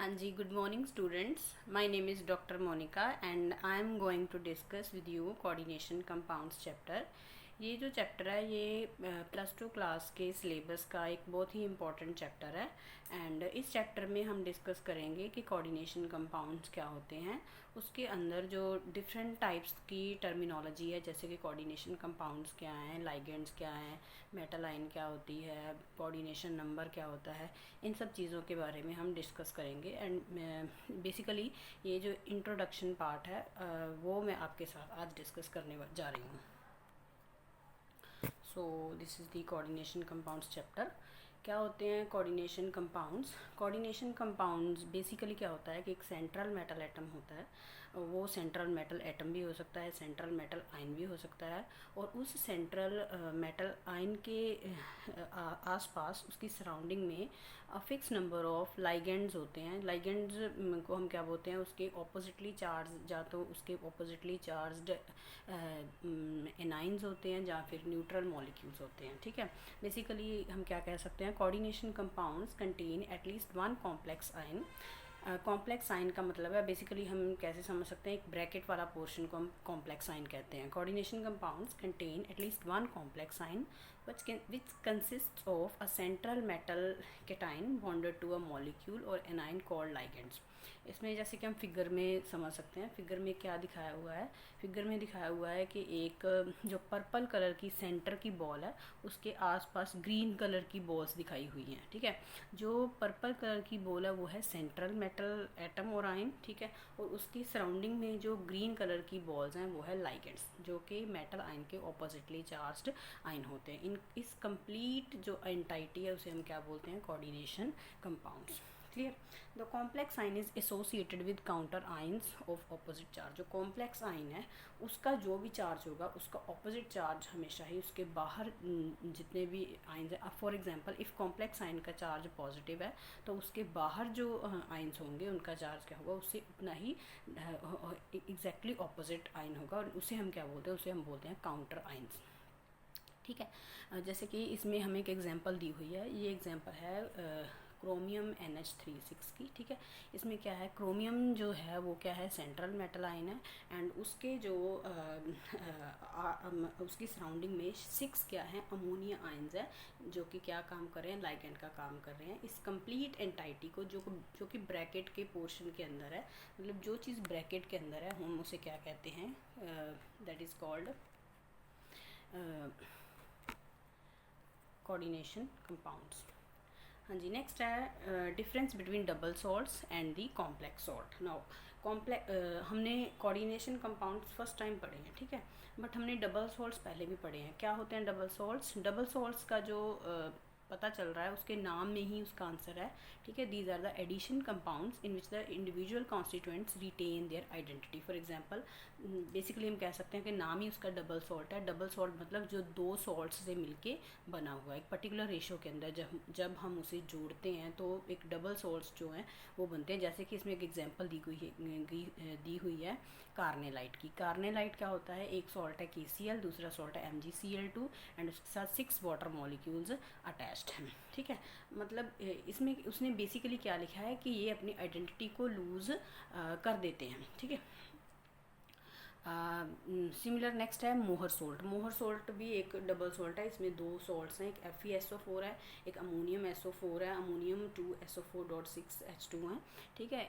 Hanji, good morning students. My name is Dr. Monica and I am going to discuss with you coordination compounds chapter. ये जो chapter है ये plus two class के syllabus का एक बहुत ही important chapter है एंड इस चैप्टर में हम डिस्कस करेंगे कि कोऑर्डिनेशन कंपाउंड्स क्या होते हैं। उसके अंदर जो डिफरेंट टाइप्स की टर्मिनोलॉजी है, जैसे कि कोऑर्डिनेशन कंपाउंड्स क्या हैं, लाइगेंड्स क्या हैं, मेटल आयन क्या होती है, कोऑर्डिनेशन नंबर क्या होता है, इन सब चीज़ों के बारे में हम डिस्कस करेंगे। एंड बेसिकली ये जो इंट्रोडक्शन पार्ट है वो मैं आपके साथ आज डिस्कस करने जा रही हूँ। So this is the coordination compounds chapter. क्या होते हैं coordination compounds? Coordination compounds basically क्या होता है कि एक सेंट्रल मेटल एटम होता है, वो सेंट्रल मेटल एटम भी हो सकता है, सेंट्रल मेटल आयन भी हो सकता है, और उस सेंट्रल मेटल आयन के आसपास उसकी सराउंडिंग में फिक्स नंबर ऑफ लाइगेंड्स होते हैं। लाइगेंड्स को हम क्या बोलते हैं, उसके ऑपोजिटली चार्ज, या तो उसके ऑपोजिटली चार्ज्ड एनाइंस होते हैं या फिर न्यूट्रल मॉलिक्यूल्स होते हैं। ठीक है, बेसिकली हम क्या कह सकते हैं, coordination compounds contain at least one complex ion. Complex ion का मतलब है, बेसिकली हम कैसे समझ सकते हैं, एक ब्रैकेट वाला पोर्शन को हम कॉम्प्लेक्स आयन कहते हैं। Coordination compounds contain at least one complex ion which consists of a central metal cation bonded to a molecule or anion called ligands। इसमें जैसे कि हम फिगर में समझ सकते हैं, फिगर में क्या दिखाया हुआ है, फिगर में दिखाया हुआ है कि एक जो पर्पल कलर की सेंटर की बॉल है उसके आसपास ग्रीन कलर की बॉल्स दिखाई हुई हैं। ठीक है, जो पर्पल कलर की बॉल है वो है सेंट्रल मेटल एटम और आयन। ठीक है, और उसकी सराउंडिंग में जो ग्रीन कलर की बॉल्स हैं वो है लाइगेंड्स, जो कि मेटल आयन के ऑपोजिटली चार्ज्ड आयन होते हैं। इस कंप्लीट जो एंटाइटी है उसे हम क्या बोलते हैं, coordination compounds. Clear? The complex ion is associated with counter ions of opposite charge. जो कॉम्प्लेक्स आयन है उसका जो भी चार्ज होगा उसका ऑपोजिट चार्ज हमेशा ही उसके बाहर जितने भी आयन्स हैं, for example if complex ion का चार्ज पॉजिटिव है तो उसके बाहर जो आयन्स होंगे उनका चार्ज क्या होगा, उससे उतना ही एग्जैक्टली ऑपोजिट आयन होगा, और उसे हम क्या बोलते हैं, उसे हम बोलते हैं काउंटर आयन्स। ठीक है, जैसे कि इसमें हमें एक एग्जांपल दी हुई है, ये एग्जांपल है क्रोमियम NH36 की। ठीक है, इसमें क्या है, क्रोमियम जो है वो क्या है, सेंट्रल मेटल आयन है एंड उसके जो उसकी सराउंडिंग में 6 क्या है, अमोनिया आयन्स है, जो कि क्या काम कर रहे हैं, लाइगेंड का काम कर रहे हैं। इस कंप्लीट एंटाइटी को जो कि ब्रैकेट के पोर्शन के अंदर है, मतलब जो चीज़ ब्रैकेट के अंदर है हम उसे क्या कहते हैं, that is called coordination compounds. हाँ जी, नेक्स्ट है difference between double salts and the complex salt. Now हमने कोऑर्डिनेशन कंपाउंड्स फर्स्ट टाइम पढ़े हैं, ठीक है, बट हमने डबल सॉल्ट्स पहले भी पढ़े हैं। क्या होते हैं डबल सॉल्ट्स? डबल सॉल्ट्स का जो पता चल रहा है उसके नाम में ही उसका आंसर है। ठीक है, these are the addition compounds in which the individual constituents retain their identity. For example basically हम कह सकते हैं कि नाम ही उसका डबल सॉल्ट है। डबल सॉल्ट मतलब जो दो सॉल्ट्स से मिलके बना हुआ है एक पर्टिकुलर रेशो के अंदर, जब हम उसे जोड़ते हैं तो एक डबल सॉल्ट्स जो हैं वो बनते हैं। जैसे कि इसमें एक एग्जांपल दी हुई है कार्नेलाइट की। कार्नेलाइट क्या होता है, एक सॉल्ट है KCl, दूसरा सॉल्ट है MgCl2 एंड उसके साथ 6 वाटर मॉलिक्यूल्स अटैच्ड हैं। ठीक है, मतलब इसमें उसने बेसिकली क्या लिखा है कि ये अपनी आइडेंटिटी को लूज़ कर देते हैं। ठीक है, सिमिलर नेक्स्ट है मोहर सोल्ट। मोहर सोल्ट भी एक डबल सोल्ट है, इसमें दो सॉल्ट्स हैं, एक FeSO4 है, एक अमोनियम SO4 है, अमोनियम 2SO4.6H2 हैं। ठीक है,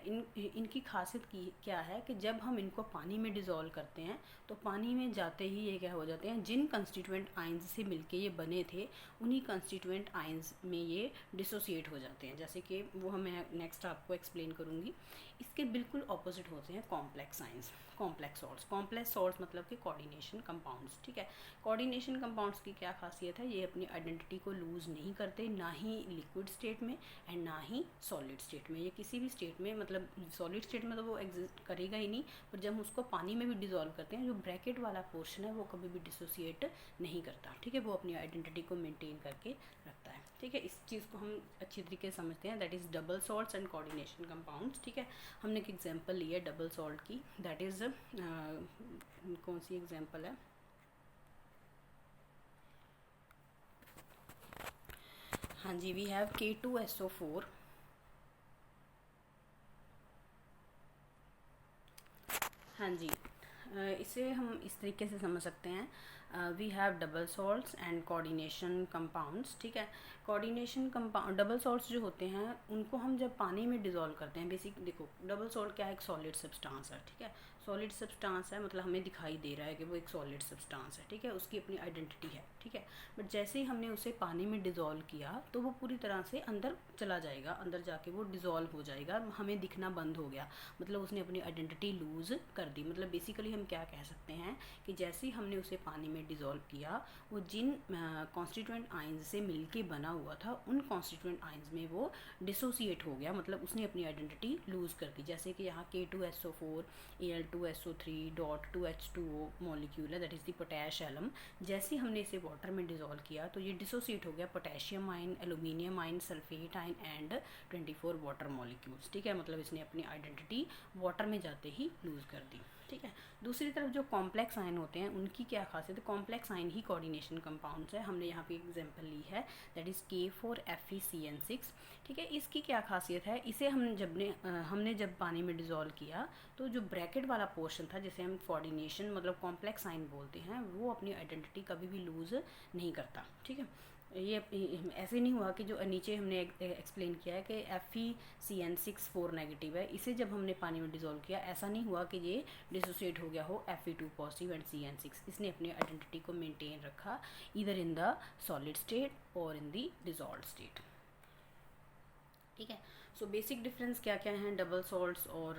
इनकी खासियत की क्या है कि जब हम इनको पानी में डिज़ोल्व करते हैं तो पानी में जाते ही ये क्या हो जाते हैं, जिन कंस्टिट्यूएंट आयंस से मिलके ये बने थे उन्हीं कंस्टिट्यूएंट आयंस में ये डिसोसिएट हो जाते हैं। जैसे कि वो मैं नेक्स्ट आपको एक्सप्लेन करूँगी। इसके बिल्कुल ऑपोजिट होते हैं complex ions, complex salts. Complex salts मतलब कि कोऑर्डिनेशन कंपाउंड्स। ठीक है, कोऑर्डिनेशन कंपाउंड्स की क्या खासियत है, ये अपनी आइडेंटिटी को लूज़ नहीं करते, ना ही लिक्विड स्टेट में एंड ना ही सॉलिड स्टेट में। ये किसी भी स्टेट में, मतलब सॉलिड स्टेट में तो वो एग्जिस्ट करेगा ही नहीं, पर जब उसको पानी में भी डिज़ोल्व करते हैं जो ब्रैकेट वाला पोर्शन है वो कभी भी डिसोसिएट नहीं करता। ठीक है, वो अपनी आइडेंटिटी को मेंटेन करके रखता है। ठीक है, इस चीज़ को हम अच्छी तरीके से समझते हैं, that is double salts and coordination compounds. ठीक है, हमने एक एग्जांपल ली है डबल सॉल्ट की, दैट इज़ कौन सी एग्जांपल है, हाँ जी, वी हैव K2SO4 हाँ जी, इसे हम इस तरीके से समझ सकते हैं, we have double salts and coordination compounds. ठीक है, कोऑर्डिनेशन कंपाउंड डबल सॉल्ट्स जो होते हैं उनको हम जब पानी में डिज़ोल्व करते हैं, बेसिक देखो डबल सॉल्ट क्या है, एक सॉलिड सब्सटेंस है। ठीक है, सॉलिड सब्सटेंस है मतलब हमें दिखाई दे रहा है कि वो एक सॉलिड सब्सटेंस है। ठीक है, उसकी अपनी आइडेंटिटी है। ठीक है, बट जैसे ही हमने उसे पानी में डिज़ोल्व किया तो वो पूरी तरह से अंदर चला जाएगा, अंदर जाके वो डिज़ोल्व हो जाएगा, हमें दिखना बंद हो गया, मतलब उसने अपनी आइडेंटिटी लूज़ कर दी। मतलब बेसिकली हम क्या कह सकते हैं कि जैसे ही हमने उसे पानी में डिज़ोल्व किया, वो जिन कॉन्स्टिट्यूएंट आइंस से मिलके बना हुआ था उन कॉन्स्टिट्यूएंट आइंस में वो डिसोसिएट हो गया, मतलब उसने अपनी आइडेंटिटी लूज़ कर दी। जैसे कि यहाँ K2SO4 Al2SO3 dot 2H2O molecule है, that is the potash alum. जैसे हमने इसे वाटर में डिज़ोल्व किया तो ये डिसोसिएट हो गया, पोटेशियम आइन, एलुमिनियम आइन, सल्फेट आइन एंड 24 वाटर मॉलिक्यूल्स। ठीक है, मतलब इसने अपनी आइडेंटिटी वाटर में जाते ही लूज़ कर दी। ठीक है, दूसरी तरफ जो कॉम्प्लेक्स आयन होते हैं उनकी क्या खासियत है, कॉम्प्लेक्स आयन ही कोऑर्डिनेशन कंपाउंड्स है। हमने यहाँ पे एग्जांपल ली है, दैट इज़ K4FeCN6। ठीक है, इसकी क्या खासियत है, इसे हमने जब पानी में डिज़ोल्व किया तो जो ब्रैकेट वाला पोर्शन था जिसे हम कोऑर्डिनेशन मतलब कॉम्प्लेक्स आयन बोलते हैं, वो अपनी आइडेंटिटी कभी भी लूज़ नहीं करता। ठीक है, ये ऐसे नहीं हुआ कि जो नीचे हमने एक्सप्लेन किया है कि FeCN6 4 नेगेटिव है, इसे जब हमने पानी में डिज़ोल्व किया ऐसा नहीं हुआ कि ये डिसोसिएट हो गया हो Fe2 पॉजिटिव एंड CN6। इसने अपनी आइडेंटिटी को मेंटेन रखा, either in the solid state और इन द डिज़ोल्व्ड स्टेट। ठीक है, सो बेसिक डिफरेंस क्या क्या हैं डबल सॉल्ट्स और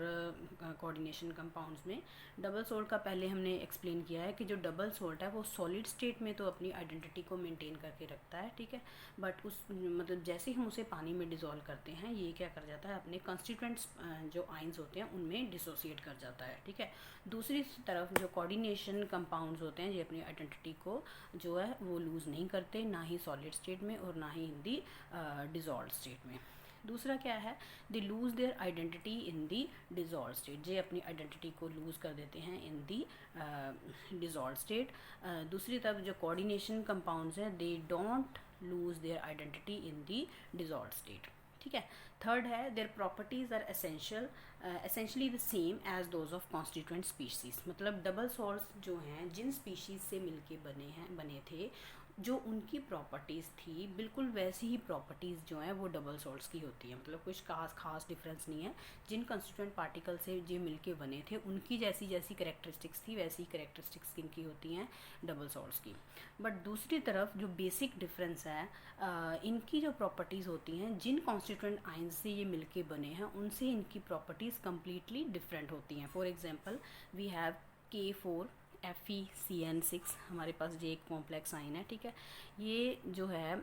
कोऑर्डिनेशन कंपाउंड्स में। डबल सॉल्ट का पहले हमने एक्सप्लेन किया है कि जो डबल सॉल्ट है वो सॉलिड स्टेट में तो अपनी आइडेंटिटी को मेंटेन करके रखता है। ठीक है, बट उस मतलब जैसे ही हम उसे पानी में डिज़ोल्व करते हैं ये क्या कर जाता है, अपने कंस्टिट्यूएंट्स जो आइंस होते हैं उनमें डिसोसिएट कर जाता है। ठीक है, दूसरी तरफ जो कोऑर्डिनेशन कंपाउंड्स होते हैं ये अपनी आइडेंटिटी को जो है वो लूज़ नहीं करते, ना ही सॉलिड स्टेट में और ना ही इन दी डिज़ोल्व्ड स्टेट में। दूसरा क्या है, they lose their identity in the dissolve state, जे अपनी आइडेंटिटी को लूज़ कर देते हैं इन दी डिज़ोल्व स्टेट। दूसरी तरफ जो कोऑर्डिनेशन कंपाउंड्स हैं they don't lose their identity in the dissolve state. ठीक है, थर्ड है their properties are essentially the same as those of constituent species. मतलब डबल सॉल्ट्स जो हैं जिन स्पीशीज़ से मिलके बने थे, जो उनकी प्रॉपर्टीज़ थी बिल्कुल वैसी ही प्रॉपर्टीज़ जो हैं वो डबल सॉल्ट्स की होती है। मतलब कुछ खास डिफरेंस नहीं है, जिन कंस्टिट्यूएंट पार्टिकल से जो मिलके बने थे उनकी जैसी जैसी करेक्टरिस्टिक्स थी वैसी करेक्टरिस्टिक्स किनकी होती हैं, डबल सॉल्ट्स की। बट दूसरी तरफ जो बेसिक डिफरेंस है, इनकी जो प्रॉपर्टीज़ होती हैं जिन कॉन्स्टिट्यूएंट आइंस से ये मिलके बने हैं उनसे इनकी प्रॉपर्टीज़ कम्प्लीटली डिफरेंट होती हैं। For example we have K4FeCN6, हमारे पास ये एक कॉम्प्लेक्स आइन है। ठीक है, ये जो है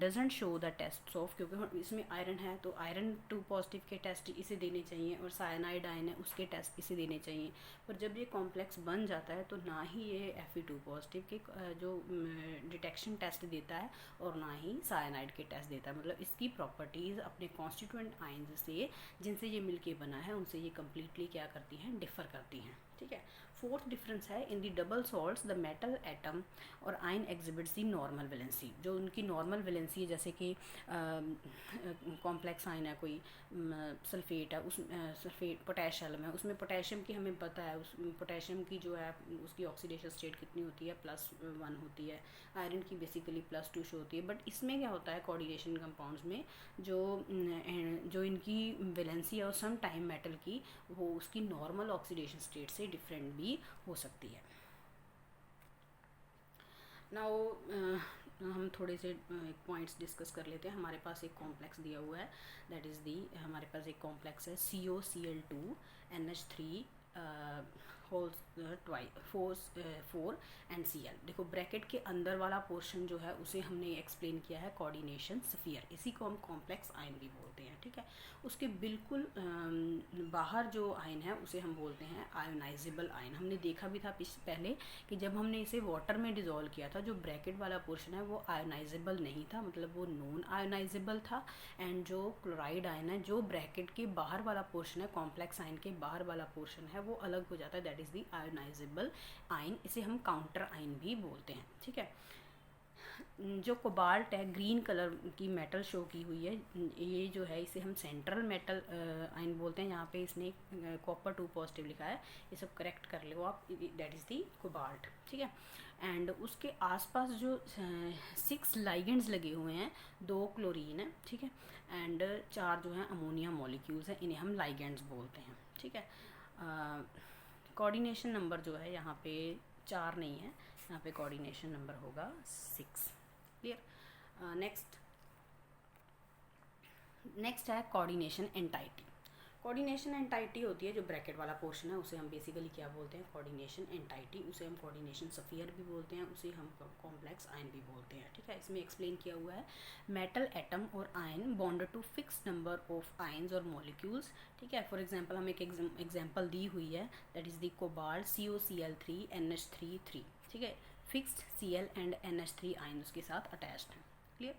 doesn't show the test of, क्योंकि इसमें आयरन है तो आयरन 2 पॉजिटिव के टेस्ट इसे देने चाहिए और साइनाइड आयन है उसके टेस्ट इसे देने चाहिए। पर जब ये कॉम्प्लेक्स बन जाता है तो ना ही ये Fe2 पॉजिटिव के जो डिटेक्शन टेस्ट देता है और ना ही साइनाइड के टेस्ट देता है। मतलब इसकी प्रॉपर्टीज़ अपने कॉन्स्टिट्यूएंट आइंस से जिनसे ये मिलके बना है उनसे ये कम्प्लीटली क्या करती हैं, डिफ़र करती हैं। ठीक है, फोर्थ डिफरेंस है in the double salts the metal atom और ion exhibits the normal valency. जो उनकी नॉर्मल वैलेंसी है, जैसे कि कॉम्प्लेक्स आयन है कोई सल्फेट है, उस सल्फेट पोटैश एलम है, उसमें पोटेशियम की हमें पता है, उस पोटेशियम की जो है उसकी ऑक्सीडेशन स्टेट कितनी होती है, +1 होती है। आयरन की बेसिकली +2 शो होती है। बट इसमें क्या होता है कोऑर्डिनेशन कंपाउंड्स में, जो इनकी वैलेंसी है और सम टाइम मेटल की वो उसकी नॉर्मल ऑक्सीडेशन स्टेट से डिफरेंट भी हो सकती है। नाउ हम थोड़े से पॉइंट्स डिस्कस कर लेते हैं। हमारे पास एक कॉम्प्लेक्स दिया हुआ है, दैट इज़ दी हमारे पास एक कॉम्प्लेक्स है COCl2 NH3 whole 4 and Cl। देखो ब्रैकेट के अंदर वाला पोर्शन जो है उसे हमने एक्सप्लेन किया है कोऑर्डिनेशन स्फीयर, इसी को हम कॉम्प्लेक्स आयन भी बोलते हैं। ठीक है, उसके बिल्कुल बाहर जो आयन है उसे हम बोलते हैं आयोनाइजेबल आयन। हमने देखा भी था पहले कि जब हमने इसे वाटर में डिज़ोल्व किया था, जो ब्रैकेट वाला पोर्शन है वो आयोनाइजेबल नहीं था, मतलब वो नॉन आयोनाइजेबल था। एंड जो क्लोराइड आयन है, जो ब्रैकेट के बाहर वाला पोर्शन है, कॉम्प्लेक्स आयन के बाहर वाला पोर्शन है, वो अलग हो जाता है, that is the ionisable ion. इसे हम काउंटर आयन भी बोलते हैं। ठीक है, जो कोबाल्ट है ग्रीन कलर की मेटल शो की हुई है, ये जो है इसे हम सेंट्रल मेटल आयन बोलते हैं। यहाँ पे इसने कॉपर 2 पॉजिटिव लिखा है, ये सब करेक्ट कर लो आप, दैट इज़ दी कोबाल्ट, ठीक है। एंड उसके आसपास जो 6 लाइगेंड्स लगे हुए हैं, 2 क्लोरीन है, ठीक है, एंड 4 जो हैं अमोनिया मॉलिक्यूल्स हैं, इन्हें हम लाइगेंड्स बोलते हैं, ठीक है। कोऑर्डिनेशन नंबर जो है यहाँ पे 4 नहीं है, यहाँ पे कोऑर्डिनेशन नंबर होगा 6, क्लियर। नेक्स्ट है कोऑर्डिनेशन एंटाइटी। कोऑर्डिनेशन एंटाइटी होती है जो ब्रैकेट वाला पोर्शन है, उसे हम बेसिकली क्या बोलते हैं, कोऑर्डिनेशन एंटाइटी। उसे हम कोऑर्डिनेशन स्फीयर भी बोलते हैं, उसे हम कॉम्प्लेक्स आयन भी बोलते हैं, ठीक है। इसमें एक्सप्लेन किया हुआ है मेटल एटम और ion bonded to fix number of ions और मॉलिक्यूल्स, ठीक है। फॉर एग्जांपल हम एक एग्जांपल दी हुई है, that is the cobalt COCl3 NH3 ठीक है। Fixed Cl and NH3 ion उसके साथ अटैच्ड हैं, क्लियर।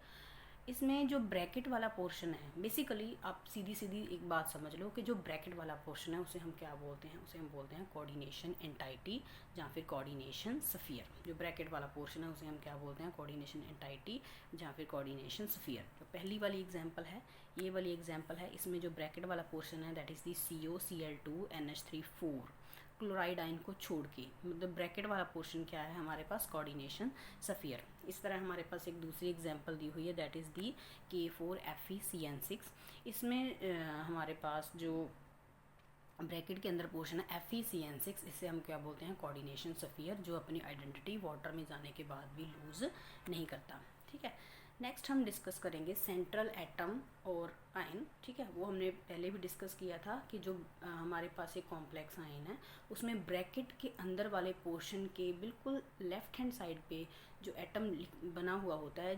इसमें जो ब्रैकेट वाला पोर्शन है, बेसिकली आप सीधी सीधी एक बात समझ लो कि जो ब्रैकेट वाला पोर्शन है उसे हम क्या बोलते हैं, उसे हम बोलते हैं कोऑर्डिनेशन एंटाइटी या फिर कोऑर्डिनेशन स्फीयर। जो ब्रैकेट वाला पोर्शन है उसे हम क्या बोलते हैं, कोऑर्डिनेशन एंटाइटी या फिर कोऑर्डिनेशन स्फीयर। तो पहली वाली एग्जांपल है, ये वाली एग्जांपल है, इसमें जो ब्रैकेट वाला पोर्शन है that is the COCl2 NH3 chloride ion को छोड़ के, मतलब ब्रैकेट वाला पोर्शन क्या है हमारे पास, कोऑर्डिनेशन स्फीयर। इस तरह हमारे पास एक दूसरी एग्जांपल दी हुई है दैट इज़ दी K4FeCN6। इसमें हमारे पास जो ब्रैकेट के अंदर पोर्शन है FeCN6, इससे हम क्या बोलते हैं, कोऑर्डिनेशन स्फीयर, जो अपनी आइडेंटिटी वाटर में जाने के बाद भी लूज़ नहीं करता, ठीक है। नेक्स्ट हम डिस्कस करेंगे सेंट्रल एटम और आयन, ठीक है। वो हमने पहले भी डिस्कस किया था कि जो हमारे पास एक कॉम्प्लेक्स आयन है उसमें ब्रैकेट के अंदर वाले पोर्शन के बिल्कुल लेफ्ट हैंड साइड पे जो एटम बना हुआ होता है,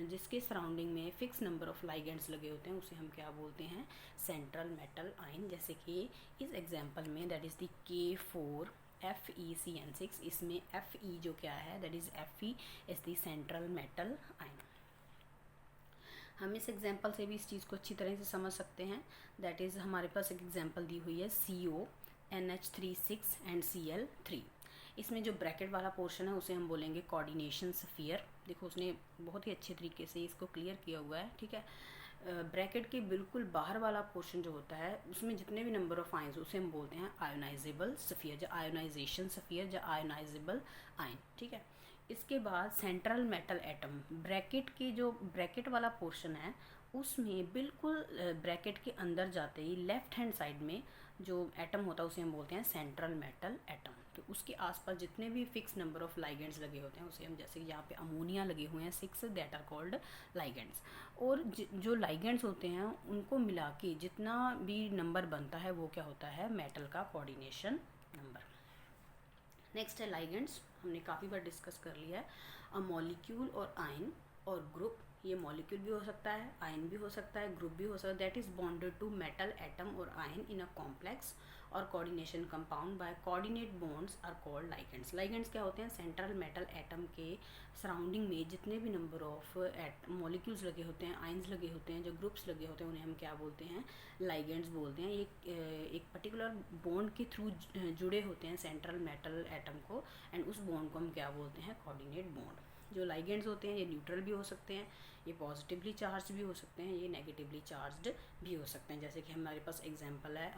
जिसके सराउंडिंग में फिक्स नंबर ऑफ लाइगेंड्स लगे होते हैं, उसे हम क्या बोलते हैं, सेंट्रल मेटल आयन। जैसे कि इस एग्जाम्पल में दैट इज़ दी K4FeCN6, इसमें Fe जो क्या है that is Fe is the central metal ion. हम इस एग्जांपल से भी इस चीज़ को अच्छी तरह से समझ सकते हैं, दैट इज़ हमारे पास एक एग्जांपल दी हुई है CO NH36 एंड Cl3। इसमें जो ब्रैकेट वाला पोर्शन है उसे हम बोलेंगे कोऑर्डिनेशन स्फीयर। देखो उसने बहुत ही अच्छे तरीके से इसको क्लियर किया हुआ है, ठीक है। ब्रैकेट के बिल्कुल बाहर वाला पोर्शन जो होता है उसमें जितने भी नंबर ऑफ आयन्स उसे हम बोलते हैं आयोनाइजेबल स्फीयर, या आयोनाइजेशन स्फीयर, या आयोनाइजेबल आयन, ठीक है। इसके बाद सेंट्रल मेटल एटम, ब्रैकेट की जो ब्रैकेट वाला पोर्शन है उसमें बिल्कुल ब्रैकेट के अंदर जाते ही लेफ्ट हैंड साइड में जो एटम होता है उसे हम बोलते हैं सेंट्रल मेटल एटम। तो उसके आसपास जितने भी फिक्स नंबर ऑफ लाइगेंड्स लगे होते हैं उसे हम, जैसे यहाँ पे अमोनिया लगे हुए हैं 6, दैट आर कॉल्ड लाइगेंड्स। और जो लाइगेंड्स होते हैं उनको मिला के जितना भी नंबर बनता है वो क्या होता है, मेटल का कोऑर्डिनेशन नंबर। नेक्स्ट है लाइगेंड्स, हमने काफ़ी बार डिस्कस कर लिया है। अ मॉलिक्यूल और आयन और ग्रुप, ये मॉलिक्यूल भी हो सकता है, आयन भी हो सकता है, ग्रुप भी हो सकता है, that is bonded to metal atom और आयन इन अ कॉम्प्लेक्स और coordination compound by coordinate bonds are called ligands. Ligands क्या होते हैं, सेंट्रल मेटल एटम के सराउंडिंग में जितने भी नंबर ऑफ मॉलिक्यूल्स लगे होते हैं, आयन्स लगे होते हैं, जो ग्रुप्स लगे होते हैं, उन्हें हम क्या बोलते हैं, लाइगेंड्स बोलते हैं। ये एक पर्टिकुलर बॉन्ड के थ्रू जुड़े होते हैं सेंट्रल मेटल एटम को, एंड उस बॉन्ड को हम क्या बोलते हैं, कोऑर्डिनेट बॉन्ड। जो लाइगेंड्स होते हैं ये न्यूट्रल भी हो सकते हैं, ये पॉजिटिवली चार्ज भी हो सकते हैं, ये नेगेटिवली चार्ज्ड भी हो सकते हैं। जैसे कि हमारे पास एग्जांपल है,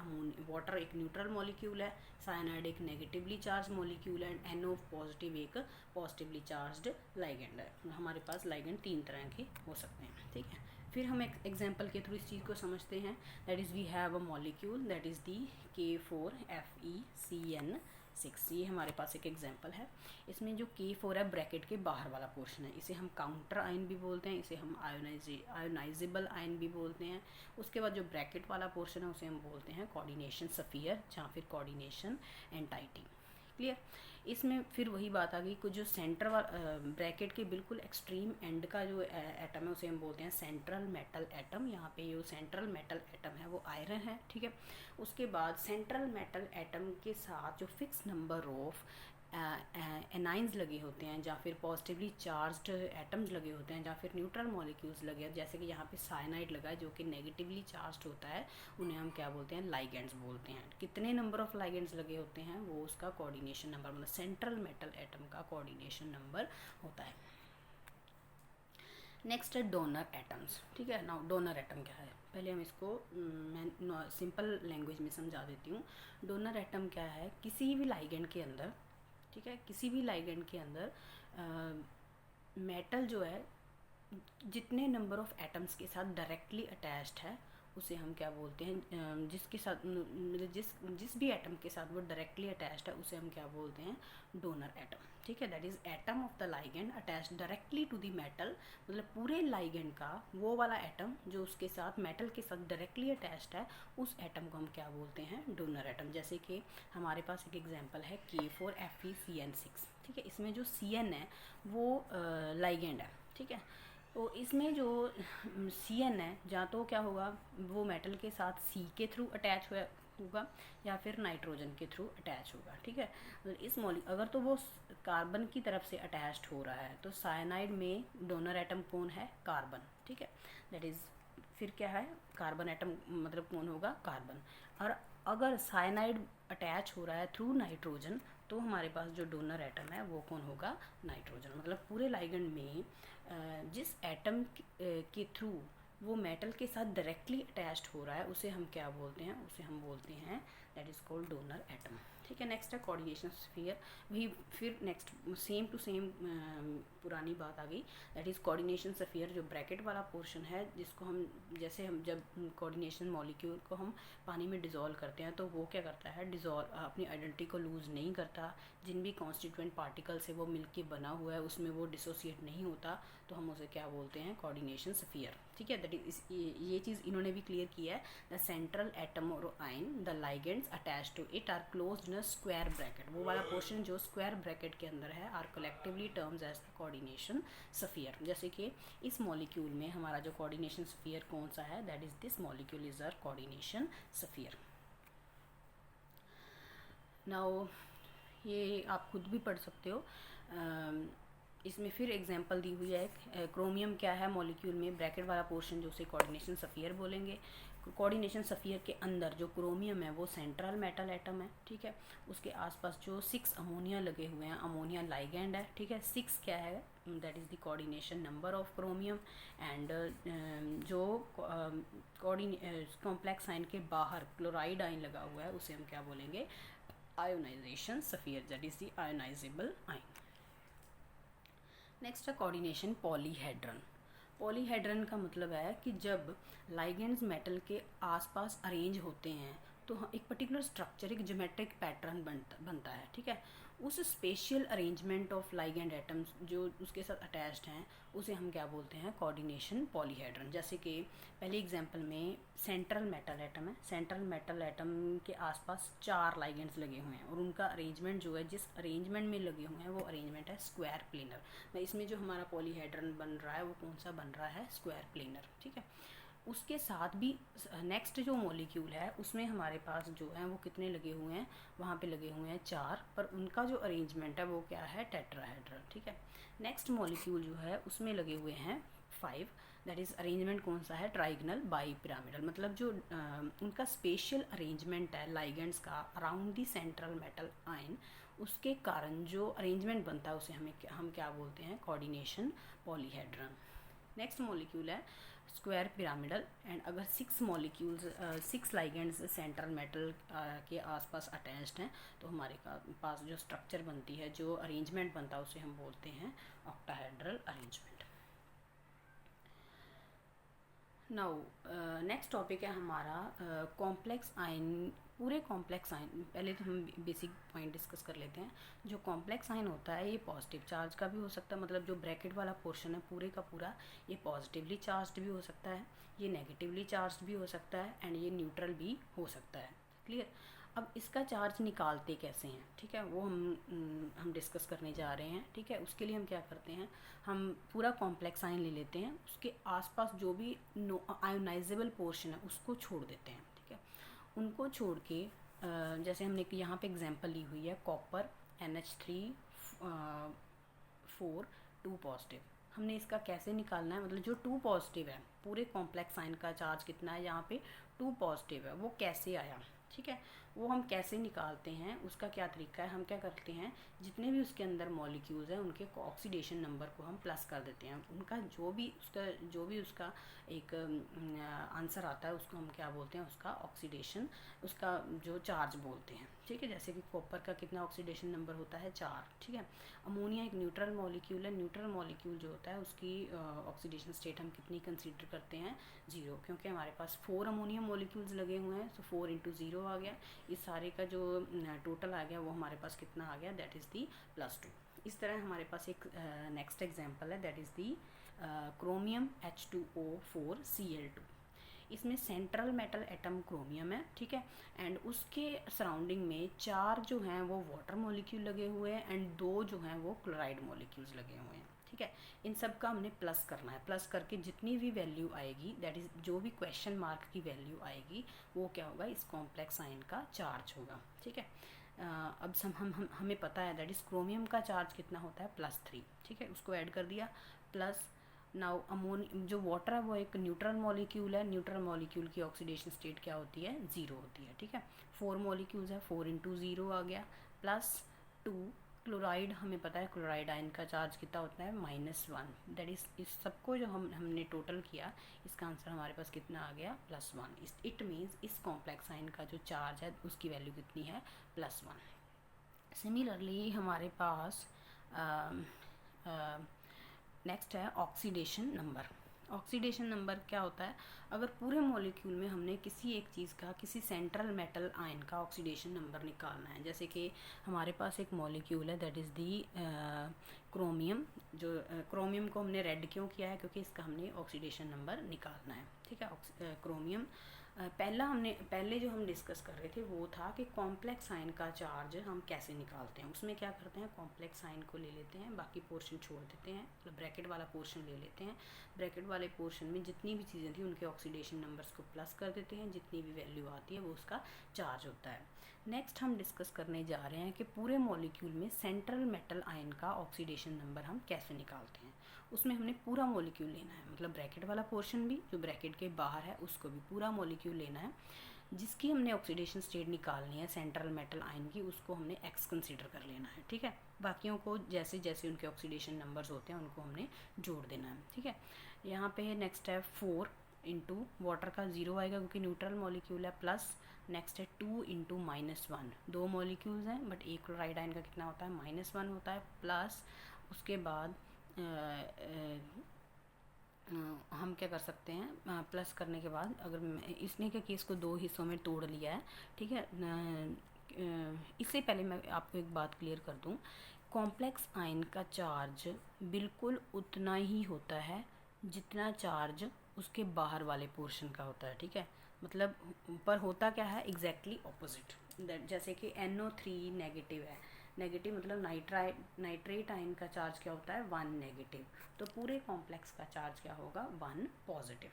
वाटर एक न्यूट्रल मॉलिक्यूल है, साइनाइड एक नेगेटिवली चार्ज मॉलिक्यूल है, एंड NO पॉजिटिव एक पॉजिटिवली चार्ज्ड लाइगेंड है। हमारे पास लाइगेंड 3 तरह के हो सकते हैं, ठीक है। फिर हम एक एग्जांपल के थ्रू इस चीज़ को समझते हैं, that is we have a molecule that is the K4FeCN6। ये हमारे पास एक एग्जांपल है। इसमें जो K4 है ब्रैकेट के बाहर वाला पोर्शन है, इसे हम काउंटर आयन भी बोलते हैं, इसे हम आयोनाइजेबल आयन भी बोलते हैं। उसके बाद जो ब्रैकेट वाला पोर्शन है उसे हम बोलते हैं कोऑर्डिनेशन स्फीयर या फिर कोऑर्डिनेशन एंटाइटी, क्लियर। इसमें फिर वही बात आ गई, कुछ जो सेंटर ब्रैकेट के बिल्कुल एक्सट्रीम एंड का जो एटम है उसे हम बोलते हैं सेंट्रल मेटल एटम। यहाँ पे जो सेंट्रल मेटल एटम है वो आयरन है, ठीक है। उसके बाद सेंट्रल मेटल एटम के साथ जो फिक्स नंबर ऑफ एनाइंस लगे होते हैं, या फिर पॉजिटिवली चार्ज्ड एटम्स लगे होते हैं, या फिर न्यूट्रल मॉलिक्यूल्स लगे हैं, जैसे कि यहाँ पे साइनाइड लगा है जो कि नेगेटिवली चार्ज्ड होता है, उन्हें हम क्या बोलते हैं, लाइगेंड्स बोलते हैं। कितने नंबर ऑफ लाइगेंड्स लगे होते हैं वो उसका कोऑर्डिनेशन नंबर, मतलब सेंट्रल मेटल एटम का कोऑर्डिनेशन नंबर होता है। नेक्स्ट है डोनर एटम्स, ठीक है ना। डोनर एटम क्या है, पहले हम इसको मैं सिंपल लैंग्वेज में समझा देती हूँ। डोनर एटम क्या है, किसी भी लाइगेंड के अंदर, ठीक है, किसी भी लाइगेंड के अंदर मेटल जो है जितने नंबर ऑफ एटम्स के साथ डायरेक्टली अटैच्ड है उसे हम क्या बोलते हैं, जिसके साथ जिस भी एटम के साथ वो डायरेक्टली अटैच्ड है उसे हम क्या बोलते हैं, डोनर एटम, ठीक है। That is atom of the ligand attached directly to the metal, मतलब पूरे लाइगेंड का वो वाला एटम जो उसके साथ मेटल के साथ डायरेक्टली अटैच्ड है, उस एटम को हम क्या बोलते हैं, डोनर एटम। जैसे कि हमारे पास एक एग्जांपल है K4Fe(CN6), ठीक है। इसमें जो CN है वो लाइगेंड है, ठीक है। तो इसमें जो CN है, या तो क्या होगा, वो मेटल के साथ C के थ्रू अटैच होगा या फिर नाइट्रोजन के थ्रू अटैच होगा, ठीक है। इस अगर तो वो कार्बन की तरफ से अटैच्ड हो रहा है तो साइनाइड में डोनर एटम कौन है, कार्बन, ठीक है। दैट इज़ फिर क्या है, कार्बन एटम मतलब कौन होगा, कार्बन। और अगर साइनाइड अटैच हो रहा है थ्रू नाइट्रोजन तो हमारे पास जो डोनर एटम है वो कौन होगा, नाइट्रोजन। मतलब पूरे लाइगेंड में जिस एटम के थ्रू वो मेटल के साथ डायरेक्टली अटैच्ड हो रहा है उसे हम क्या बोलते हैं, उसे हम बोलते हैं that is called donor atom, ठीक है। नेक्स्ट है कोऑर्डिनेशन स्फीयर, वही फिर नेक्स्ट सेम टू सेम पुरानी बात आ गई। दैट इज़ कोऑर्डिनेशन स्फीयर, जो ब्रैकेट वाला पोर्शन है जिसको हम जैसे हम जब कोऑर्डिनेशन मॉलिक्यूल को हम पानी में डिज़ोल्व करते हैं तो वो क्या करता है, डिज़ोल्व अपनी आइडेंटिटी को लूज़ नहीं करता, जिन भी कॉन्स्टिट्यूएंट पार्टिकल से वो मिलके बना हुआ है उसमें वो डिसोसिएट नहीं होता, तो हम उसे क्या बोलते हैं, कोऑर्डिनेशन स्फीयर, ठीक है। दैट इज ये चीज़ इन्होंने भी क्लियर किया है। द सेंट्रल एटम और ion the ligands attach to it are closed in a square bracket, वो वाला पोर्शन जो स्क्वायर ब्रैकेट के अंदर है, are collectively terms as the coordination sphere. जैसे कि इस मॉलिक्यूल में हमारा जो कोऑर्डिनेशन स्फीयर कौन सा है, that is this molecule is our coordination sphere. Now ये आप खुद भी पढ़ सकते हो, इसमें फिर एग्जांपल दी हुई है। क्रोमियम क्या है मॉलिक्यूल में, ब्रैकेट वाला पोर्शन जो उसे कोऑर्डिनेशन स्फीयर बोलेंगे। कोऑर्डिनेशन स्फीयर के अंदर जो क्रोमियम है वो सेंट्रल मेटल एटम है, ठीक है। उसके आसपास जो 6 अमोनिया लगे हुए हैं, अमोनिया लाइगेंड है, ठीक है। 6 क्या है, that is the coordination number of chromium. And जो कॉम्प्लेक्स आयन के बाहर क्लोराइड आयन लगा हुआ है उसे हम क्या बोलेंगे, ionization sphere, that is the ionizable ion. Next है कोऑर्डिनेशन पॉलीहेड्रन। पॉलीहेड्रन का मतलब है कि जब लाइगेंड्स मेटल के आसपास अरेंज होते हैं तो एक पर्टिकुलर स्ट्रक्चर, एक ज्योमेट्रिक पैटर्न बनता है, ठीक है। उस spatial arrangement of ligand atoms जो उसके साथ अटैच्ड हैं उसे हम क्या बोलते हैं, कोऑर्डिनेशन पॉलीहेड्रन। जैसे कि पहले एग्जांपल में सेंट्रल मेटल एटम है, सेंट्रल मेटल एटम के आसपास 4 लाइगेंड्स लगे हुए हैं और उनका अरेंजमेंट जो है, जिस अरेंजमेंट में लगे हुए हैं वो अरेंजमेंट है स्क्वायर प्लेनर। मैं इसमें जो हमारा पॉलीहेड्रन बन रहा है वो कौन सा बन रहा है, स्क्वायर प्लेनर, ठीक है। उसके साथ भी नेक्स्ट जो मॉलिक्यूल है उसमें हमारे पास जो है वो कितने लगे हुए हैं, वहाँ पे लगे हुए हैं 4, पर उनका जो अरेंजमेंट है वो क्या है, टेट्राहेड्रल, ठीक है। नेक्स्ट मॉलिक्यूल जो है उसमें लगे हुए हैं 5, दैट इज़ अरेंजमेंट कौन सा है, ट्राइगनल बाई पिरामिडल। मतलब जो उनका स्पेशल अरेंजमेंट है लाइगेंड्स का around the central metal ion, उसके कारण जो अरेंजमेंट बनता है उसे हम क्या बोलते हैं, कोऑर्डिनेशन पॉलीहेड्रन। नेक्स्ट मॉलिक्यूल है स्क्वायर पिरामिडल। एंड अगर 6 मॉलिक्यूल्स 6 लाइगेंड्स सेंट्रल मेटल के आसपास अटैच्ड हैं तो हमारे पास जो स्ट्रक्चर बनती है, जो अरेंजमेंट बनता है उसे हम बोलते हैं octahedral arrangement. Now next topic है हमारा कॉम्प्लेक्स आयन। पूरे कॉम्प्लेक्स आयन, पहले तो हम बेसिक पॉइंट डिस्कस कर लेते हैं। जो कॉम्प्लेक्स आयन होता है ये पॉजिटिव चार्ज का भी हो सकता है, मतलब जो ब्रैकेट वाला पोर्शन है पूरे का पूरा ये पॉजिटिवली चार्ज्ड भी हो सकता है, ये नेगेटिवली चार्ज्ड भी हो सकता है, एंड ये न्यूट्रल भी हो सकता है, क्लियर। अब इसका चार्ज निकालते कैसे हैं, ठीक है, वो हम डिस्कस करने जा रहे हैं, ठीक है। उसके लिए हम क्या करते हैं, हम पूरा कॉम्प्लेक्स आयन ले लेते हैं, उसके आसपास जो भी आयोनाइजेबल पोर्शन है उसको छोड़ देते हैं, ठीक है। उनको छोड़ के जैसे हमने यहाँ पे एग्जांपल ली हुई है कॉपर NH3 4 2 पॉजिटिव। हमने इसका कैसे निकालना है, मतलब जो 2 पॉजिटिव है, पूरे कॉम्प्लेक्स आयन का चार्ज कितना है, यहाँ पे 2 पॉजिटिव है, वो कैसे आया, ठीक है। वो हम कैसे निकालते हैं, उसका क्या तरीका है, हम क्या करते हैं, जितने भी उसके अंदर मॉलिक्यूल्स हैं उनके ऑक्सीडेशन नंबर को हम प्लस कर देते हैं। उनका जो भी उसका एक आंसर आता है उसको हम क्या बोलते हैं, उसका ऑक्सीडेशन, उसका जो चार्ज बोलते हैं। ठीक है, जैसे कि कॉपर का कितना ऑक्सीडेशन नंबर होता है, 4। ठीक है। अमोनिया एक न्यूट्रल मॉलिक्यूल है। न्यूट्रल मॉलिक्यूल जो होता है उसकी ऑक्सीडेशन स्टेट हम कितनी कंसीडर करते हैं, 0, क्योंकि हमारे पास 4 अमोनियम मॉलिक्यूल्स लगे हुए हैं। सो 4 × 0 आ गया। इस सारे का जो टोटल आ गया वो हमारे पास कितना आ गया, दैट इज़ दी +2। इस तरह हमारे पास एक नेक्स्ट एग्जांपल है, that is the chromium H2O4Cl2। इसमें सेंट्रल मेटल एटम क्रोमियम है। ठीक है। एंड उसके सराउंडिंग में 4 जो हैं वो वाटर मॉलिक्यूल लगे हुए हैं एंड 2 जो हैं वो क्लोराइड मॉलिक्यूल्स लगे हुए हैं। ठीक है। इन सब का हमने प्लस करना है। प्लस करके जितनी भी वैल्यू आएगी, दैट इज़ जो भी क्वेश्चन मार्क की वैल्यू आएगी, वो क्या होगा, इस कॉम्प्लेक्स आयन का चार्ज होगा। ठीक है। अब हमें पता है दैट इज़ क्रोमियम का चार्ज कितना होता है, +3। ठीक है, उसको ऐड कर दिया। प्लस नाउ जो वाटर है वो एक न्यूट्रल मॉलिक्यूल है। न्यूट्रल मॉलिक्यूल की ऑक्सीडेशन स्टेट क्या होती है, 0 होती है। ठीक है। 4 मॉलिक्यूल्स है, 4 × 0 आ गया, +2। क्लोराइड, हमें पता है क्लोराइड आयन का चार्ज कितना होता है, -1। दैट इज़ इस सबको जो हमने टोटल किया, इसका आंसर हमारे पास कितना आ गया, +1। इट मीन्स इस कॉम्प्लेक्स आयन का जो चार्ज है उसकी वैल्यू कितनी है, +1। सिमिलरली हमारे पास नेक्स्ट है ऑक्सीडेशन नंबर। ऑक्सीडेशन नंबर क्या होता है, अगर पूरे मॉलिक्यूल में हमने किसी एक चीज़ का, किसी सेंट्रल मेटल आयन का ऑक्सीडेशन नंबर निकालना है, जैसे कि हमारे पास एक मॉलिक्यूल है दैट इज़ दी क्रोमियम। जो क्रोमियम को हमने रेड क्यों किया है, क्योंकि इसका हमने ऑक्सीडेशन नंबर निकालना है। ठीक है। क्रोमियम पहले जो हम डिस्कस कर रहे थे वो था कि कॉम्प्लेक्स आयन का चार्ज हम कैसे निकालते हैं। उसमें क्या करते हैं, कॉम्प्लेक्स आयन को ले लेते हैं, बाकी पोर्शन छोड़ देते हैं, मतलब ब्रैकेट वाला पोर्शन ले लेते हैं। ब्रैकेट वाले पोर्शन में जितनी भी चीज़ें थी उनके ऑक्सीडेशन नंबर्स को प्लस कर देते हैं, जितनी भी वैल्यू आती है वो उसका चार्ज होता है। नेक्स्ट हम डिस्कस करने जा रहे हैं कि पूरे मॉलिक्यूल में सेंट्रल मेटल आयन का ऑक्सीडेशन नंबर हम कैसे निकालते हैं। उसमें हमने पूरा मॉलिक्यूल लेना है, मतलब ब्रैकेट वाला पोर्शन भी, जो ब्रैकेट के बाहर है उसको भी, पूरा मॉलिक्यूल लेना है। जिसकी हमने ऑक्सीडेशन स्टेट निकालनी है सेंट्रल मेटल आयन की, उसको हमने X कंसीडर कर लेना है। ठीक है। बाकियों को जैसे जैसे उनके ऑक्सीडेशन नंबर्स होते हैं उनको हमने जोड़ देना है। ठीक है। यहाँ पे नेक्स्ट है 4 × वाटर का 0 आएगा क्योंकि न्यूट्रल मॉलिक्यूल है, प्लस नेक्स्ट है 2 × -1। 2 मॉलिक्यूल्स हैं बट एक क्लोराइड आयन का कितना होता है, -1 होता है। प्लस उसके बाद हम क्या कर सकते हैं, प्लस करने के बाद अगर इसने के केस को 2 हिस्सों में तोड़ लिया है। ठीक है। इससे पहले मैं आपको एक बात क्लियर कर दूं, कॉम्प्लेक्स आयन का चार्ज बिल्कुल उतना ही होता है जितना चार्ज उसके बाहर वाले पोर्शन का होता है। ठीक है। मतलब पर होता क्या है, एग्जैक्टली ऑपोजिट। जैसे कि NO3 नेगेटिव है, नेगेटिव मतलब नाइट्रेट आयन का चार्ज क्या होता है, 1 नेगेटिव। तो पूरे कॉम्प्लेक्स का चार्ज क्या होगा, 1 पॉजिटिव।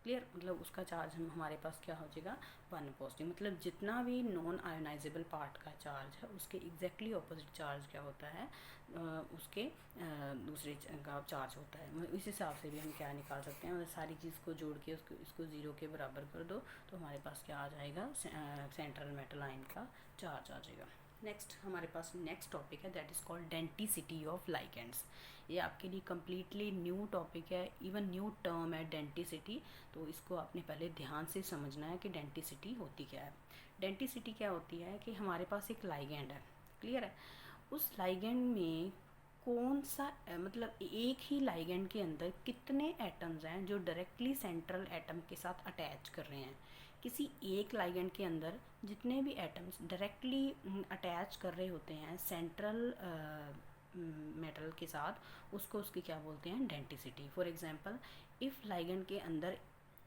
क्लियर, मतलब उसका चार्ज हमारे पास क्या हो जाएगा, 1 पॉजिटिव। मतलब जितना भी नॉन आयोनाइजेबल पार्ट का चार्ज है उसके एग्जैक्टली ऑपोजिट चार्ज क्या होता है, उसके दूसरे का चार्ज होता है। इस हिसाब से भी हम क्या निकाल सकते हैं, सारी चीज़ को जोड़ के इसको 0 के बराबर कर दो तो हमारे पास क्या आ जाएगा, सेंट्रल मेटल आयन का चार्ज आ जाएगा। नेक्स्ट हमारे पास नेक्स्ट टॉपिक है that is called denticity of ligands. ये आपके लिए कम्प्लीटली न्यू टॉपिक है, इवन न्यू टर्म है डेंटिसिटी। तो इसको आपने पहले ध्यान से समझना है कि डेंटिसिटी होती क्या है। डेंटिसिटी क्या होती है कि हमारे पास एक लाइगेंड है, क्लियर है, उस लाइगेंड में कौन सा मतलब एक ही लाइगेंड के अंदर कितने एटम्स हैं जो डायरेक्टली सेंट्रल एटम के साथ अटैच कर रहे हैं। किसी एक लाइगेंड के अंदर जितने भी एटम्स डायरेक्टली अटैच कर रहे होते हैं सेंट्रल मेटल के साथ, उसको उसकी क्या बोलते हैं, denticity. For example if ligand के अंदर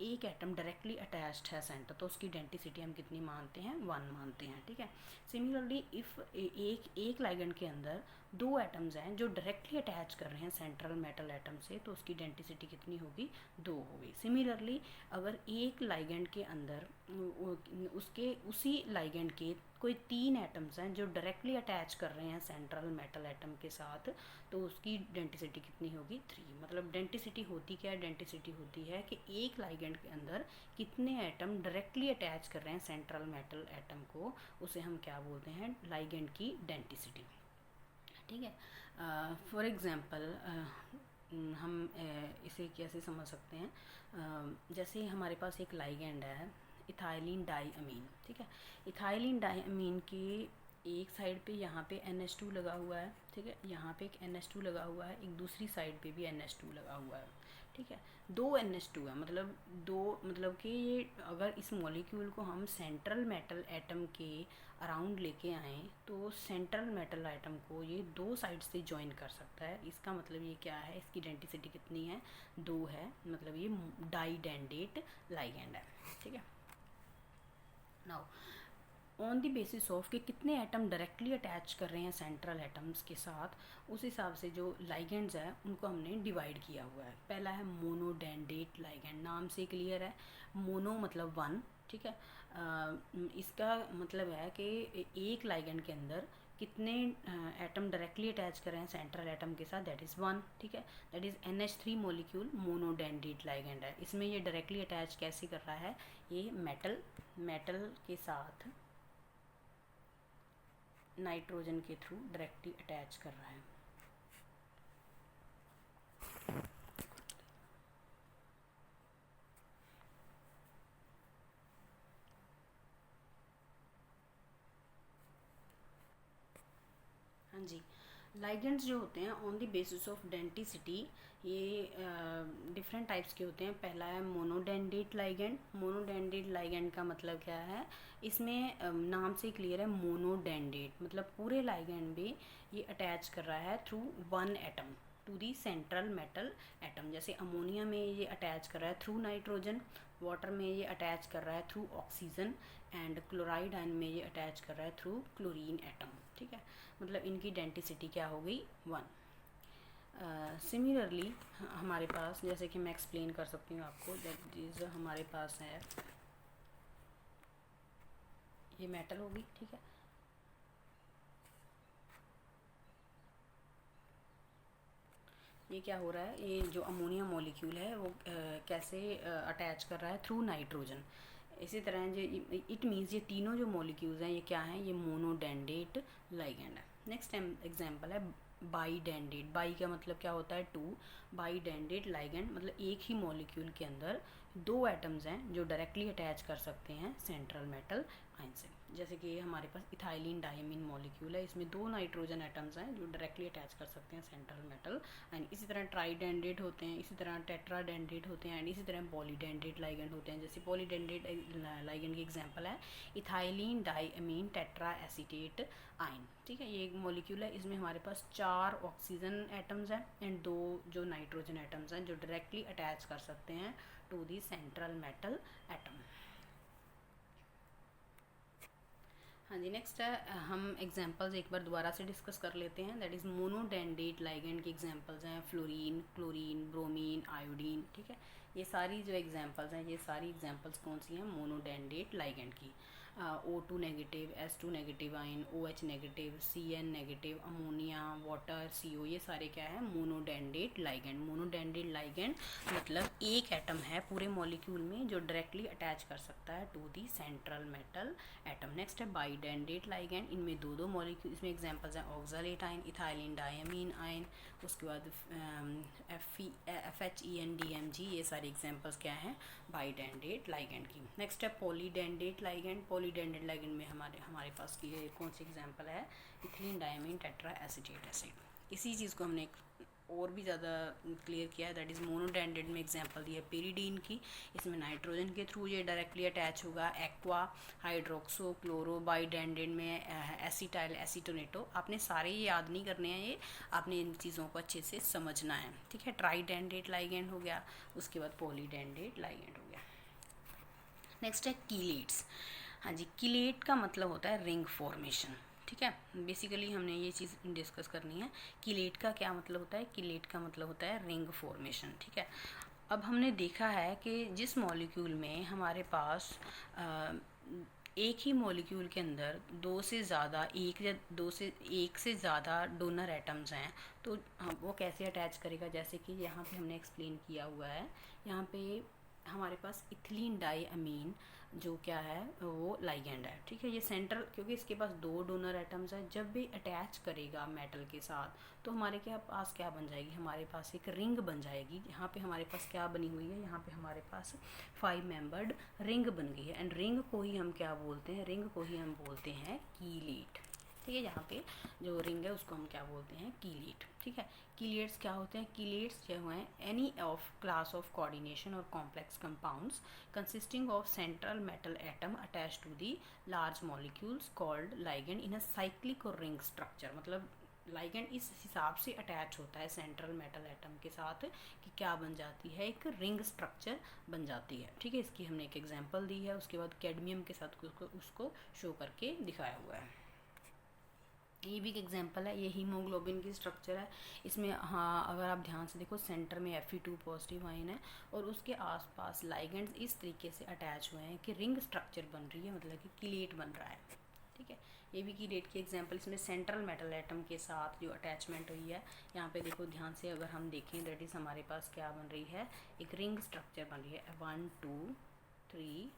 एक एटम डायरेक्टली अटैच्ड है सेंटर, तो उसकी डेंटिसिटी हम कितनी मानते हैं, 1 मानते हैं। ठीक है। सिमिलरली इफ़ एक लाइगेंड के अंदर दो एटम्स हैं जो डायरेक्टली अटैच कर रहे हैं सेंट्रल मेटल एटम से, तो उसकी डेंसिटी कितनी होगी, 2 होगी। सिमिलरली अगर एक लाइगेंड के अंदर उसके उसी लाइगेंड के कोई 3 एटम्स हैं जो डायरेक्टली अटैच कर रहे हैं सेंट्रल मेटल एटम के साथ, तो उसकी डेंसिटी कितनी होगी, 3। मतलब डेंसिटी होती क्या है, डेंसिटी होती है कि एक लाइगेंड के अंदर कितने एटम डायरेक्टली अटैच कर रहे हैं सेंट्रल मेटल एटम को, उसे हम क्या बोलते हैं, लाइगेंड की डेंसिटी। ठीक है। फॉर एग्ज़ाम्पल हम इसे कैसे समझ सकते हैं, जैसे हमारे पास एक लाइगेंड है इथाइलिन डाइअमीन। ठीक है, इथाइलिन डाइअमीन की एक साइड पे यहाँ पे NH2 लगा हुआ है। ठीक है, यहाँ पे एक NH2 लगा हुआ है, एक दूसरी साइड पे भी NH2 लगा हुआ है। ठीक है, 2 NH2 है, मतलब कि ये अगर इस मॉलिक्यूल को हम सेंट्रल मेटल एटम के अराउंड लेके आएँ तो सेंट्रल मेटल एटम को ये 2 साइड से ज्वाइन कर सकता है। इसका मतलब ये क्या है, इसकी डेंसिटी कितनी है, 2 है, मतलब ये डाइडेंडेट लाइगेंड है। ठीक है, now on the basis of कि कितने एटम डायरेक्टली अटैच कर रहे हैं सेंट्रल एटम्स के साथ, उस हिसाब से जो लाइगेंड्स हैं उनको हमने डिवाइड किया हुआ है। पहला है मोनोडेंडेट लाइगेंड, नाम से क्लियर है, मोनो मतलब 1। ठीक है, इसका मतलब है कि एक लाइगेंड के अंदर कितने एटम डायरेक्टली अटैच कर रहे हैं सेंट्रल एटम के साथ, दैट इज़ 1। ठीक है, that is NH3 molecule monodentate ligand है। इसमें ये डायरेक्टली अटैच कैसे कर रहा है, ये मेटल के साथ नाइट्रोजन के थ्रू डायरेक्टली अटैच कर रहा है। हाँ जी, लाइगेंड्स जो होते हैं on the basis of density, ये डिफरेंट टाइप्स के होते हैं। पहला है मोनोडेंडेट लाइगेंड। मोनोडेंडेट लाइगेंड का मतलब क्या है, इसमें नाम से क्लियर है, मोनोडेंडेट मतलब पूरे लाइगेंड में ये अटैच कर रहा है through 1 atom to the central metal atom. जैसे अमोनिया में ये अटैच कर रहा है थ्रू नाइट्रोजन, वाटर में ये अटैच कर रहा है through oxygen, and chloride ion में ये अटैच कर रहा है थ्रू क्लोरीन एटम। ठीक है, मतलब इनकी डेंसिटी क्या हो गई, 1। सिमिलरली हमारे पास, जैसे कि मैं एक्सप्लेन कर सकती हूँ आपको, दैट इज हमारे पास है ये मेटल होगी। ठीक है, ये क्या हो रहा है, ये जो अमोनिया मॉलिक्यूल है वो कैसे अटैच कर रहा है, थ्रू नाइट्रोजन। इसी तरह जो इट मीन्स ये तीनों जो मॉलिक्यूल्स हैं ये क्या हैं, ये मोनोडेंडेट लाइगेंड है। नेक्स्ट एग्जांपल है बाईडेंडेट। बाई का मतलब क्या होता है, 2। बाईडेंडेट लाइगेंड मतलब एक ही मॉलिक्यूल के अंदर 2 एटम्स हैं जो डायरेक्टली अटैच कर सकते हैं सेंट्रल मेटल आयन से। जैसे कि हमारे पास इथाइलिन डायमीन मॉलिक्यूल है, इसमें 2 नाइट्रोजन एटम्स हैं जो डायरेक्टली अटैच कर सकते हैं सेंट्रल मेटल आयन। इसी तरह ट्राईडेंडेट होते हैं, इसी तरह टेट्राडेंडेट होते हैं, एंड इसी तरह पॉलीडेंडेट लाइगेंड होते हैं। जैसे पॉलीडेंडेट लाइगेंड की एग्जांपल है इथाइलिन डाइअमीन टेट्रा एसीटेट आयन। ठीक है, ये एक मॉलिक्यूल है, इसमें हमारे पास 4 ऑक्सीजन एटम्स हैं एंड 2 जो नाइट्रोजन एटम्स हैं जो डायरेक्टली अटैच कर सकते हैं to the central metal atom. हाँ जी, नेक्स्ट है, हम एग्जांपल्स एक बार दोबारा से डिस्कस कर लेते हैं। दैट इज़ मोनोडेंडेट लाइगेंड की एग्जांपल्स हैं फ्लोरीन, क्लोरीन, ब्रोमीन, आयोडीन। ठीक है, ये सारी जो एग्जांपल्स हैं, ये सारी एग्जांपल्स कौन सी हैं, मोनोडेंडेट लाइगेंड की। O2 negative, S2 negative ion, OH negative, CN negative, ammonia, water, CO, ये सारे क्या है, मोनोडेंडेट लाइगेंड। मोनोडेंडेट लाइगेंड मतलब एक एटम है पूरे मॉलिक्यूल में जो डायरेक्टली अटैच कर सकता है to the central metal atom. Next है बाईडेंडेट लाइगेंड, इनमें 2 मॉलिक्यूल, इसमें एग्जांपल्स हैं oxalate ion, ethylene diamine ion, उसके बाद FHENDMG, ये सारे एग्जांपल्स क्या हैं, बाईडेंडेट लाइगेंड की। नेक्स्ट है पॉलीडेंडेट लाइगेंड। पॉलीडेंडेट लाइगेंड में हमारे पास की ये कौन सी एग्जांपल है, ethylene diamine tetra acetate acid. इसी चीज़ को हमने और भी ज़्यादा क्लियर किया है, दैट इज़ मोनोडेंडेट में एग्जांपल दी है पेरिडीन की, इसमें नाइट्रोजन के थ्रू ये डायरेक्टली अटैच होगा। Aqua, hydroxo, chloro. बाईडेंडेट में एसीटाइल एसीटोनेटो। आपने सारे ये याद नहीं करने हैं, ये आपने इन चीज़ों को अच्छे से समझना है। ठीक है, ट्राईडेंडेट लाइगेंड हो गया, उसके बाद पॉलीडेंडेट लाइगेंड हो गया। नेक्स्ट है कीलेट्स। हाँ जी, कीलेट का मतलब होता है रिंग फॉर्मेशन। ठीक है, बेसिकली हमने ये चीज़ डिस्कस करनी है। कीलेट का क्या मतलब होता है? कीलेट का मतलब होता है रिंग फॉर्मेशन। ठीक है, अब हमने देखा है कि जिस मॉलिक्यूल में हमारे पास एक ही मॉलिक्यूल के अंदर दो से ज़्यादा एक से ज़्यादा डोनर एटम्स हैं, तो हम वो कैसे अटैच करेगा? जैसे कि यहाँ पे हमने एक्सप्लेन किया हुआ है। यहाँ पे हमारे पास इथिलीन डाई अमीन जो क्या है वो लाइगेंड है। ठीक है, ये सेंट्रल, क्योंकि इसके पास दो डोनर एटम्स है, जब भी अटैच करेगा मेटल के साथ तो हमारे पास क्या बन जाएगी? हमारे पास एक रिंग बन जाएगी। यहाँ पे हमारे पास क्या बनी हुई है? यहाँ पे हमारे पास 5 मेंबर्ड रिंग बन गई है। एंड रिंग को ही हम क्या बोलते हैं? रिंग को ही हम बोलते हैं कीलेट। ठीक है, यहाँ पे जो रिंग है उसको हम क्या बोलते हैं? कीलेट। ठीक है, कीलेट्स क्या होते हैं? कीलेट्स जो हैं any of class of coordination or complex compounds consisting of central metal atom attach to the large molecules called ligand in a cyclic or ring structure. मतलब लाइगेंड इस हिसाब से अटैच होता है सेंट्रल मेटल एटम के साथ कि क्या बन जाती है? एक रिंग स्ट्रक्चर बन जाती है। ठीक है, इसकी हमने एक एग्जांपल दी है। उसके बाद कैडमियम के साथ उसको शो करके दिखाया हुआ है। ये भी एक एग्जांपल है। ये हीमोग्लोबिन की स्ट्रक्चर है। इसमें हाँ, अगर आप ध्यान से देखो सेंटर में Fe2 पॉजिटिव आयन है और उसके आसपास लाइगेंड्स इस तरीके से अटैच हुए हैं कि रिंग स्ट्रक्चर बन रही है, मतलब कि कीलेट बन रहा है। ठीक है, ये भी कीलेट की एग्जांपल। इसमें सेंट्रल मेटल एटम के साथ जो अटैचमेंट हुई है, यहाँ पे देखो ध्यान से, अगर हम देखें दैट इज़ हमारे पास क्या बन रही है? एक रिंग स्ट्रक्चर बन रही है। 1 2 3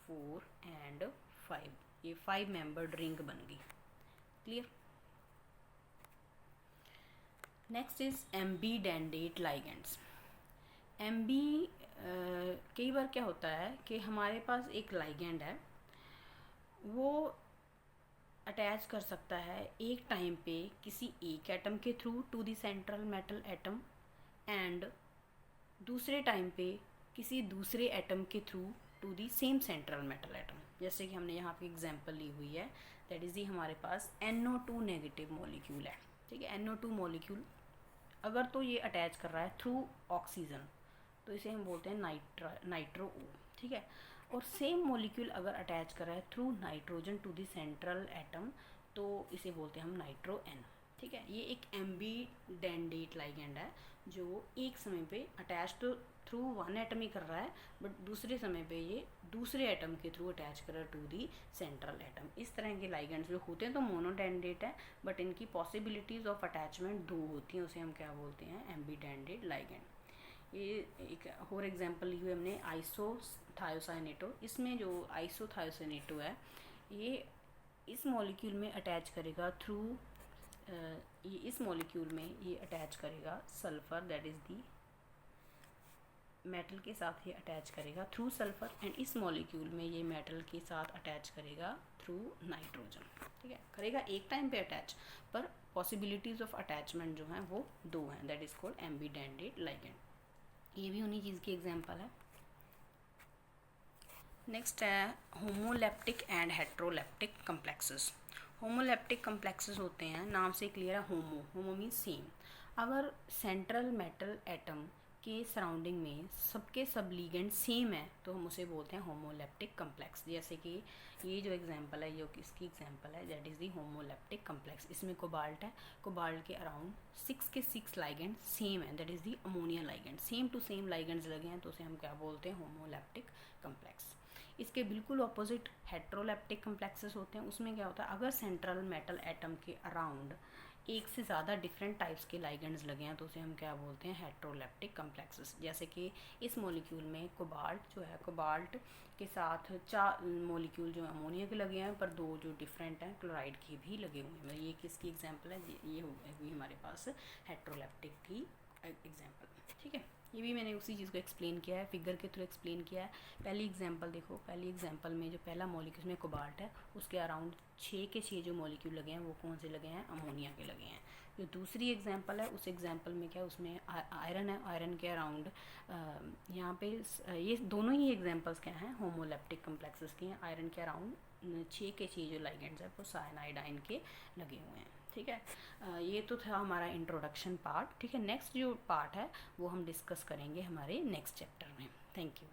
4 एंड 5, ये 5 मेंबर्ड रिंग बन गई। Clear? Next is ambidentate ligands. Ambi कई बार क्या होता है कि हमारे पास एक लाइगेंड है, वो अटैच कर सकता है एक टाइम पे किसी एक एटम के through to the central metal atom and दूसरे टाइम पे किसी दूसरे एटम के through to the same central metal atom. जैसे कि हमने यहाँ पे एग्जांपल ली हुई है, दैट इज़ दी हमारे पास NO2 नेगेटिव मॉलिक्यूल है। ठीक है, NO2 मॉलिक्यूल अगर तो ये अटैच कर रहा है थ्रू ऑक्सीजन तो इसे हम बोलते हैं नाइट्रो O। ठीक है, और सेम मॉलिक्यूल अगर अटैच कर रहा है through nitrogen to the central atom तो इसे बोलते हैं हम नाइट्रो N। ठीक है, ये एक एम्बीडेंडेट लाइगेंड है जो एक समय पे अटैच तो थ्रू वन एटम ही कर रहा है, बट दूसरे समय पे ये दूसरे एटम के थ्रू अटैच कर रहा है टू दी सेंट्रल एटम। इस तरह के लाइगेंड्स जो होते हैं तो मोनोडेंडेट है, बट इनकी पॉसिबिलिटीज़ ऑफ अटैचमेंट दो होती हैं, उसे हम क्या बोलते हैं? एम्बीडेंडेट लाइगेंड। ये एक और एग्जांपल ली हुई हमने आइसोथायोसाइनेटो। इसमें जो आइसोथायोसाइनेटो है ये इस मॉलिक्यूल में अटैच करेगा थ्रू ये इस मॉलिक्यूल में ये अटैच करेगा sulphur, that is the metal के साथ ये अटैच करेगा थ्रू सल्फ़र, एंड इस मॉलिक्यूल में ये मेटल के साथ अटैच करेगा थ्रू नाइट्रोजन। ठीक है, करेगा एक टाइम पे अटैच, पर पॉसिबिलिटीज़ ऑफ अटैचमेंट जो हैं वो दो हैं, दैट इज़ कॉल्ड एम्बीडेंडेट लाइगेंड। ये भी उन्हीं चीज़ की एग्जांपल है। नेक्स्ट है homoleptic and heteroleptic complexes. Homoleptic complexes होते हैं, नाम से क्लियर है, होमो मीन्स सेम। अगर सेंट्रल मेटल एटम के सराउंडिंग में सबके सब लिगेंड सेम है तो हम उसे बोलते हैं होमोलेप्टिक कम्प्लेक्स। जैसे कि ये जो एग्जांपल है, जो किसकी एग्जांपल है, that is the homoleptic complex. इसमें कोबाल्ट है, कोबाल्ट के अराउंड 6 के 6 लाइगेंड सेम है, that is the ammonia ligand. Same to same ligands लगे हैं तो उसे हम क्या बोलते हैं? Homoleptic complex. इसके बिल्कुल ऑपोजिट हेट्रोलेप्टिक कम्प्लेक्सेस होते हैं। उसमें क्या होता है? अगर सेंट्रल मेटल एटम के अराउंड एक से ज़्यादा डिफरेंट टाइप्स के लाइगेंड्स लगे हैं तो उसे हम क्या बोलते हैं? Heteroleptic complexes. जैसे कि इस मॉलिक्यूल में कोबाल्ट जो है, कोबाल्ट के साथ 4 मॉलिक्यूल जो अमोनिया के लगे हैं, पर 2 जो डिफरेंट हैं क्लोराइड के भी लगे हुए हैं। ये किसकी एग्जांपल है? ये होगी हमारे पास हेट्रोलेप्टिक की एग्जांपल। ठीक है, ये भी मैंने उसी चीज़ को एक्सप्लेन किया है, फिगर के थ्रू एक्सप्लेन किया है। पहली एग्जांपल देखो, पहली एग्जांपल में जो पहला मॉलिक्यूल में कोबाल्ट है उसके अराउंड 6 के 6 जो मॉलिक्यूल लगे हैं वो कौन से लगे हैं? अमोनिया के लगे हैं। जो दूसरी एग्जांपल है उस एग्जांपल में क्या, उसमें आयरन है, आयरन के अराउंड यहाँ पे ये दोनों ही एग्जांपल्स क्या हैं? होमोलेप्टिक कम्प्लेक्सेस की हैं। आयरन के अराउंड 6 के 6 जो लाइगेंड्स हैं वो साइनाइड आयन के लगे हुए हैं। ठीक है, ये तो था हमारा इंट्रोडक्शन पार्ट। ठीक है, नेक्स्ट जो पार्ट है वो हम डिस्कस करेंगे हमारे नेक्स्ट चैप्टर में। Thank you.